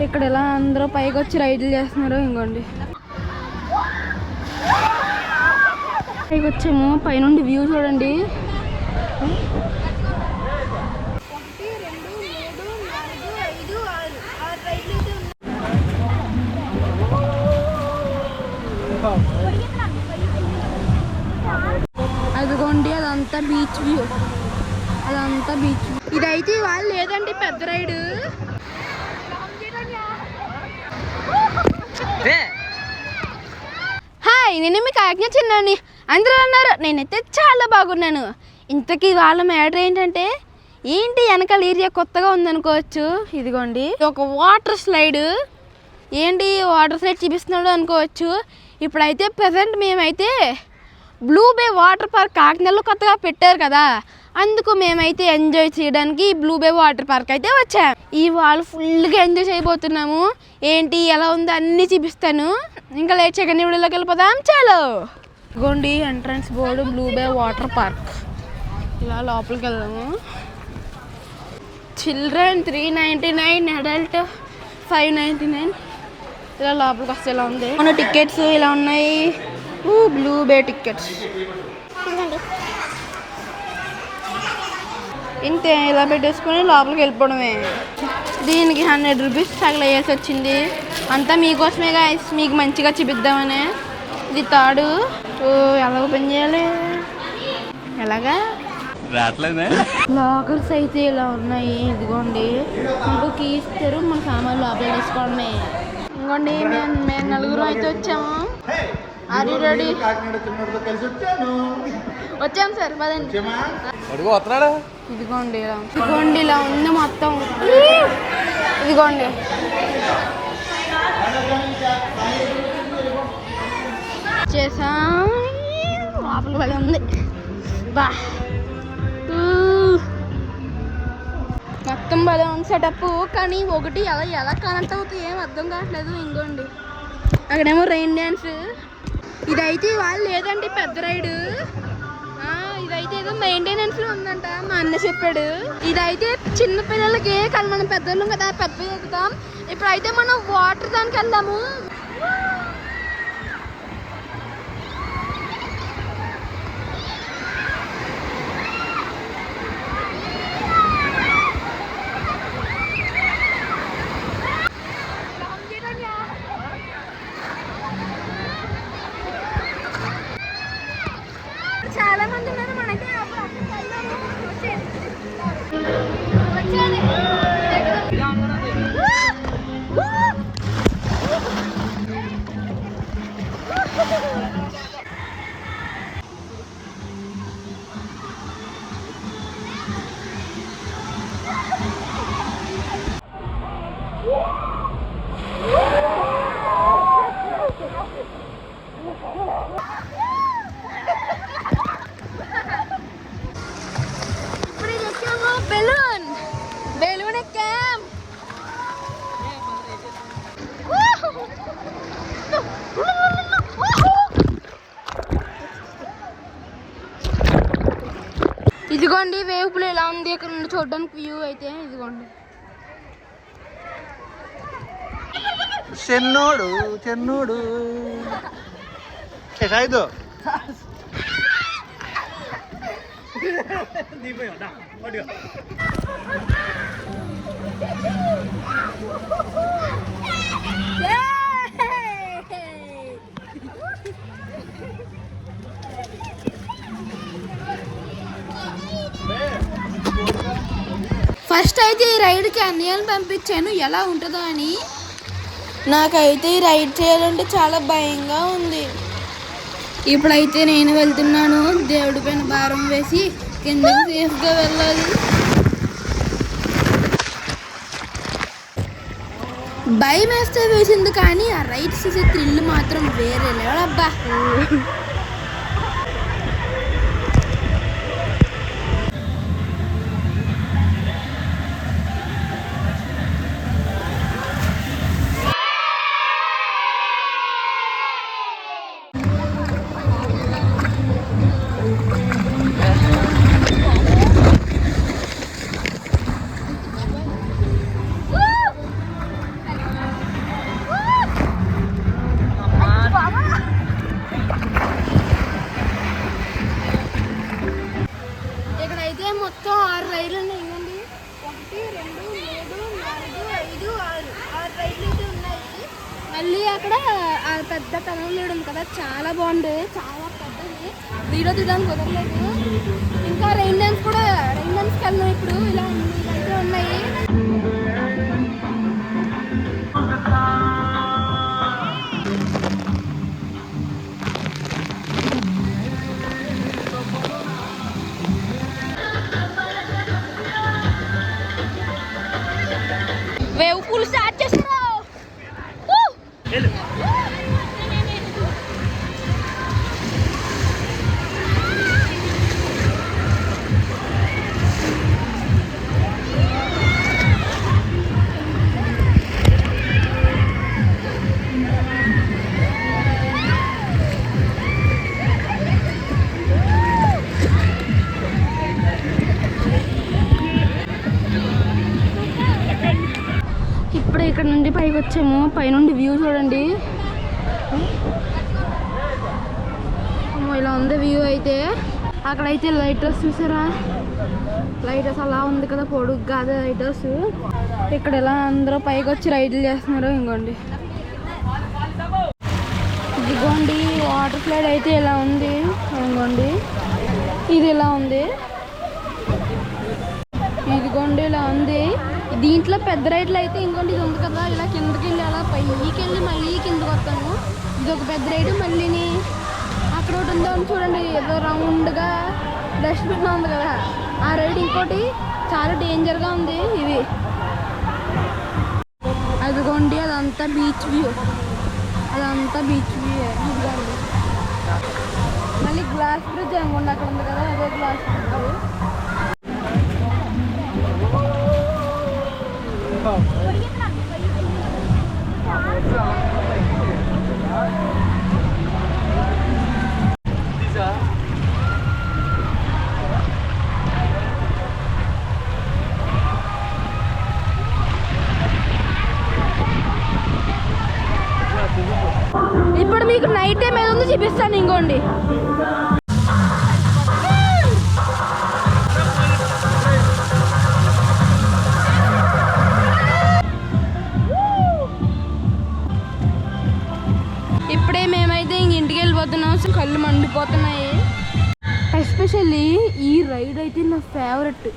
ఇక్కడ ఎలా అందరూ పైకి వచ్చి రైడ్లు చేస్తున్నారు. ఇంకోండి పైకి వచ్చాము, పైనుండి వ్యూ చూడండి. అదిగోండి అదంతా బీచ్ వ్యూ, అదంతా బీచ్ వ్యూ. ఇదైతే వాళ్ళు లేదండి పెద్ద రైడ్. హాయ్, నేను మీకు ఆజ్ఞ చిన్నాను. అందరూ అన్నారు, నేనైతే చాలా బాగున్నాను. ఇంతకీ వాళ్ళ మ్యాటర్ ఏంటంటే ఏంటి వెనకాల ఏరియా కొత్తగా ఉందనుకోవచ్చు. ఇదిగోండి ఒక వాటర్ స్లైడ్. ఏంటి వాటర్ స్లైడ్ చూపిస్తున్నాడు అనుకోవచ్చు. ఇప్పుడైతే ప్రజెంట్ మేమైతే బ్లూ బే వాటర్ పార్క్ కాకినాడలో కొత్తగా పెట్టారు కదా, అందుకు మేమైతే ఎంజాయ్ చేయడానికి బ్లూ బే వాటర్ పార్క్ అయితే వచ్చాం. ఈ వాళ్ళు ఫుల్గా ఎంజాయ్ చేయబోతున్నాము. ఏంటి ఎలా ఉందో అన్నీ చూపిస్తాను. ఇంకా లేట్ చేయకుండా వీడియోలోకి వెళ్ళిపోదాం. చలో. ఇదిగోండి ఎంట్రన్స్ బోర్డు, బ్లూ బే వాటర్ పార్క్. ఇలా లోపలికి వెళ్దాము. Children 399, adult 599. ఇలా లోపలికి వస్తే ఇలా ఉంది. మన టికెట్స్ ఇలా ఉన్నాయి. బ్లూ బే టికెట్స్ ఇంతే. ఇలా పెట్టేసుకుని లోపలికి వెళ్ళిపోవడమే. దీనికి 100 రూపీస్ తగలేయాల్సి వచ్చింది. అంతా మీకోసమే గాయ్స్, మీకు మంచిగా చూపిద్దామని. ఇది తాడు. ఎలా ఓపెన్ చేయాలి? ఎలాగా? లాకర్స్ అయితే ఇలా ఉన్నాయి. ఇదిగోండి మనకు కీ ఇస్తారు, మన సామాన్లు లోపల తీసుకోవడమే. ఇంకోండి మేము నలుగురు అయితే వచ్చాము. Are you ready? వచ్చాము సార్, పదండి. ఇదిగోండి ఇదిగోండి ఇలా ఉంది మొత్తం. ఇదిగోండి చేసాం. లోపల పది ఉంది. బా మొత్తం బాగా ఉంది సెటప్. కానీ ఒకటి ఎలా కనెక్ట్ అవుతుంది ఏం అర్థం కావట్లేదు. ఇంకోండి అక్కడేమో రెయిన్ డ్యాన్స్. ఇదైతే వాళ్ళు లేదండి పెద్ద రైడ్. ఇదైతే ఏదో మెయింటెనెన్స్ లో ఉందంట, మా అన్న చెప్పాడు. ఇదైతే చిన్న పిల్లలకి, కానీ మనం పెద్దోళ్ళం కదా, పెద్ద ఎక్కుతాం. ఇప్పుడైతే మనం వాటర్ దానికి వెళ్దాము. చాలా మంది ఉన్నారు. మనైతే బెలూన్ ఎక్కాం. ఇదిగోండి వేపులు ఎలా ఉంది ఇక్కడ నుండి చూడడానికి వ్యూ అయితే. ఇదిగోండి చెన్నోడు చెన్నోడు ఇది ఫస్ట్ అయితే ఈ రైడ్కి అన్నయ్యని పంపించాను ఎలా ఉంటుందో అని. నాకైతే ఈ రైడ్ చేయాలంటే చాలా భయంగా ఉంది. ఇప్పుడైతే నేను వెళ్తున్నాను. దేవుడి పైన భారం వేసి కిందకి సేఫ్గా వెళ్ళాలి. భయం వేస్తే వేసింది, కానీ ఆ రైడ్స్ చేసే థ్రిల్ మాత్రం వేరే లెవెల్ అబ్బా. మళ్ళీ అక్కడ ఆ పెద్ద టనల్ ఉంది కదా, చాలా బాగుంది, చాలా పెద్దది. వీడియో తీయడానికి కుదరలేదు. ఇంకా రైన్ డాన్స్కి వెళ్ళాం. ఇప్పుడు ఇలా అయితే ఉన్నాయి. వేవ్ పూల్ స్టార్ట్ చేస్తున్నారు. ఇప్పుడే ఇక్కడ నుండి పైకి వచ్చాము. పైనుండి వ్యూ చూడండి, ఇలా ఉంది వ్యూ. అయితే అక్కడైతే లైట్ హౌస్ చూసారా, లైట్ హౌస్ అలా ఉంది కదా, పొడుగ్గా అదే లైట్ హౌస్. ఇక్కడ ఇలా అందరూ పైకి వచ్చి రైడ్లు చేస్తున్నారు. ఇదిగోండి వాటర్ స్లైడ్ అయితే ఇలా ఉంది. ఇదిగోండి ఇది ఇలా ఉంది, ఇదిగోండి ఇలా ఉంది. దీంట్లో పెద్ద రైడ్లు అయితే ఇంకోటి ఇది ఉంది కదా, ఇలా కిందకి వెళ్ళి అలా పైకి వెళ్ళి మళ్ళీ కిందకి వస్తాము. ఇది ఒక పెద్ద రైడ్. మళ్ళీని అక్కడ ఒకటి ఉందో చూడండి, ఏదో రౌండ్గా డస్ట్బిన్ ఉంది కదా, ఆ రైడ్. ఇంకోటి చాలా డేంజర్గా ఉంది ఇది. అదిగోండి అదంతా బీచ్ వ్యూ, అదంతా బీచ్ వ్యూ. ఇదిగోండి మళ్ళీ గ్లాస్ బ్రిడ్జ్ అనుకోండి, అక్కడ ఉంది కదా, అదే గ్లాస్ బ్రిడ్జ్. ఇప్పుడు మీకు నైట్ టైం ఏదో చూపిస్తాను. ఇంకోండి ఇప్పుడే మేమైతే ఇంటికి వెళ్ళిపోతున్నాం. కళ్ళు మండిపోతున్నాయి. ఎస్పెషల్లీ ఈ రైడ్ అయితే నా ఫేవరెట్.